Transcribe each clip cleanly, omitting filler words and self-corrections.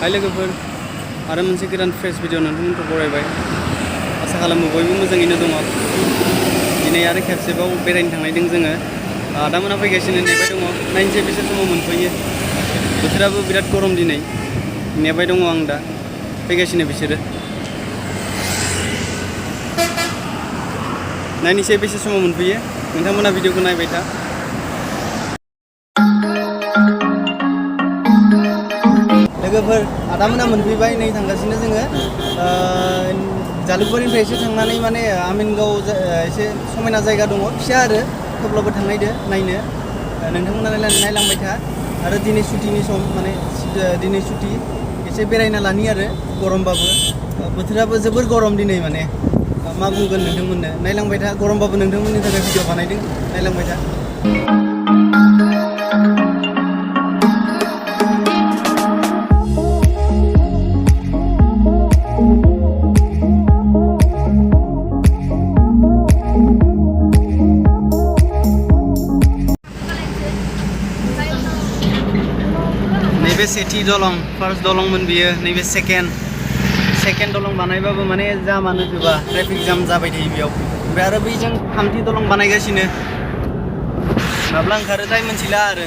हाय लोगोफोर आरो मोनसे गोदान फ्रेश भिडिअ नोंथांमोनखौ बरायबाय आसा खालामो बयबो मोजाङैनो दङ दिनै आरो खेबसेबाव बेरायनो थांनायदों जोङो आदामोना फैगासिनो नेबाय दङ नायनोसै बेसे समाव मोनफैयो बोथोराबो बिराद गरम दिनै नेबाय दङ आं दा फैगासिनो बिसोरो नायनोसै बेसे समाव मोनफैयो नोंथांमोना भिडिअखौ नायबाय था लोगोफोर आदामोना मोनफैबाय नै थांगासिनो जोङो जालुकबारिनिफ्राय एसे थांनानै माने आमिनगाव एसे समायना जायगा दङ फिसा आरो थेवब्लाबो थांनायदो नायनो नोंथांमोना नायलांबाय था आरो दिनै सुटिनि सम माने दिनै सुटि एसे बेरायना लानि आरो गरमबाबो बोथोराबो जोबोर गरम दिनै माने मा बुंगोन नोंथांमोननो नायलांबाय था गरमबाबो नोंथांमोननि थाखाय भिडिअ बानायदों नायलांबाय था नैबे सेथि दलं फार्स्ट दलंमोन बियो नैबे सेकेन्ड दलं बानायबाबो माने जामानो जोबा ट्राफिक जाम जाबाय थायो बेयाव ओमफ्राय आरो बैजों थामथि दलं बानायगासिनो माब्ला ओंखारो थाय मोनथिला आरो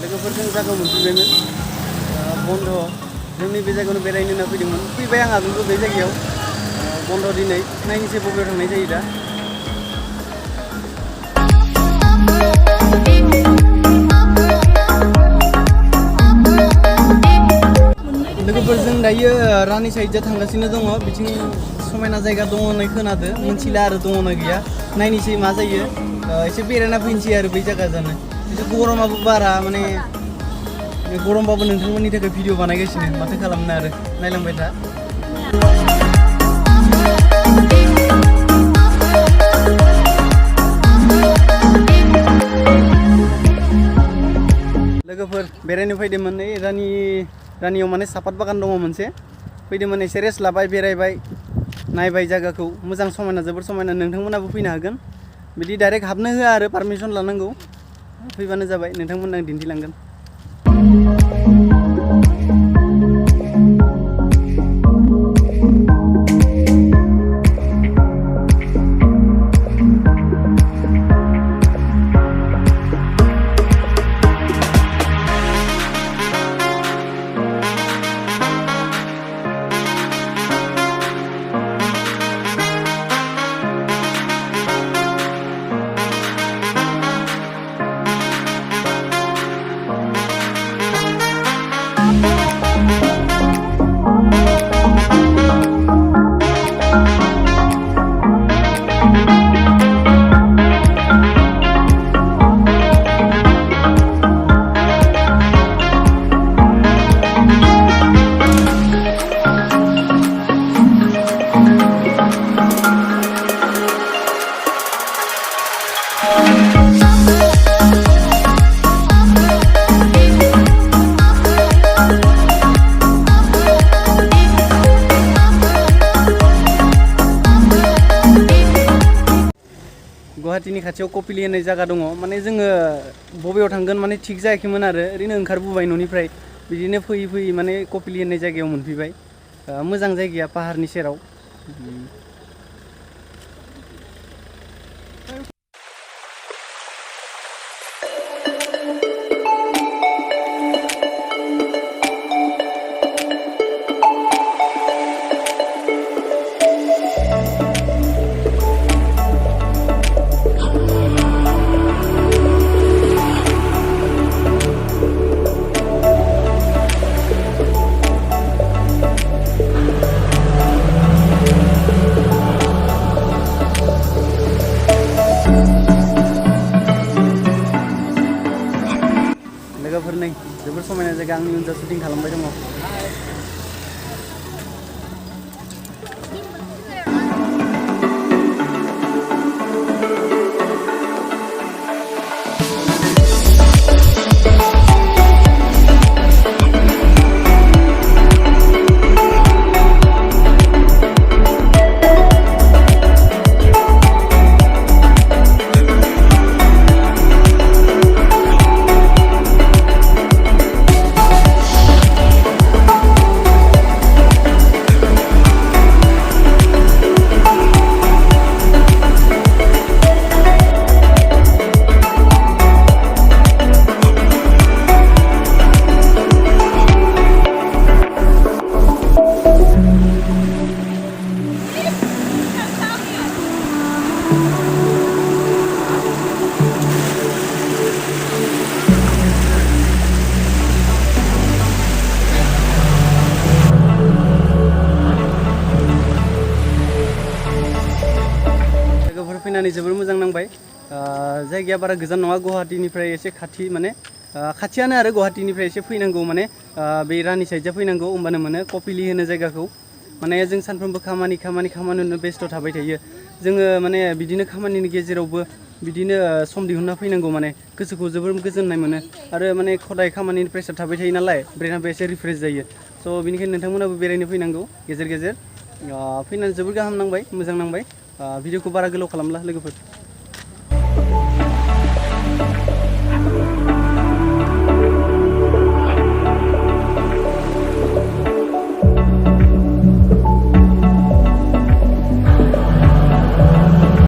लोगोफोरजों जायगायाव मोनफैबायमोन बन्द' जोंनि बे जायगायावनो बेरायनो होनना फैदोंमोन फैबाय आं आगोलबो बे जायगायाव बन्द' दिनै नायनोसै बबेयाव थांनाय जायो दा लोगोफोरजों दायो रानि साइडजों थांगासिनो दङ बिथिं समायना जायगा दङ होननाय खोनादो मिथिला आरो दङ ना गैया नायनोसै मा जायो एसे बेरायना फैनोसै आरो बै जायगा जानो एसे गरमाबो बारा माने गरमबाबो नोंथांमोननि थाखाय भिडिअ बानायगासिनो माथो खालामनो आरो नायलांबाय था लोगोफोर बेरायनो फैदोंमोन नै रानियाव माने सापात बागान दङ मोनसे फैदोंमोन एसे रेस्ट लाबाय बेरायबाय नायबाय जायगाखौ मोजां समायना जोबोर समायना नोंथांमोनाबो फैनो हागोन बिदि डाइरेक्ट हाबनो होआ आरो पारमिसन लानांगौ फैबानो जाबाय नोंथांमोननो आं दिन्थिलांगोन गुवाहाटीनि खाथियाव कपिली होननाय जायगा दङ माने जोङो बबेयाव थांगोन माने थिग जायाखैमोन आरो ओरैनो ओंखारबोबाय न'निफ्राय बिदिनो फैयै फैयै माने कपिली होननाय जायगायाव मोनफैबाय मोजां जायगाया पाहारनि सेराव लोगोफोर नै जोबोर समायना जायगा आंनि उनजा शुटिं खालामबाय दङ फैनानै जोबोर मोजां नांबाय जायगाया बारा गोजान नङा गुवाहाटीनिफ्राय एसे खाथि माने खाथियानो आरो गुवाहाटीनिफ्राय एसे फैनांगौ माने बे रानि साइडजा फैनांगौ होमबानो मोनो कपिलि होनो जायगाखौ माने जों सानफ्रोमबो खामानियावनो बेस्थ' थाबाय थायो जोङो माने बिदिनो खामानिनि गेजेरावबो बिदिनो सम दिहुनना फैनांगौ माने गोसोखौ जोबोर गोजोननाय मोनो आरो माने हदाय खामानिनि प्रेसार थाबाय थायो नालाय ब्रेनाबो एसे रिफ्रेस जायो स' बेनिखायनो नोंथांमोनाबो बेरायनो फैनांगौ गेजेर गेजेर फैनानै जोबोर गाहाम नांबाय मोजां नांबाय भिडिअखौ बारा गोलाव खालामला लोगोफोर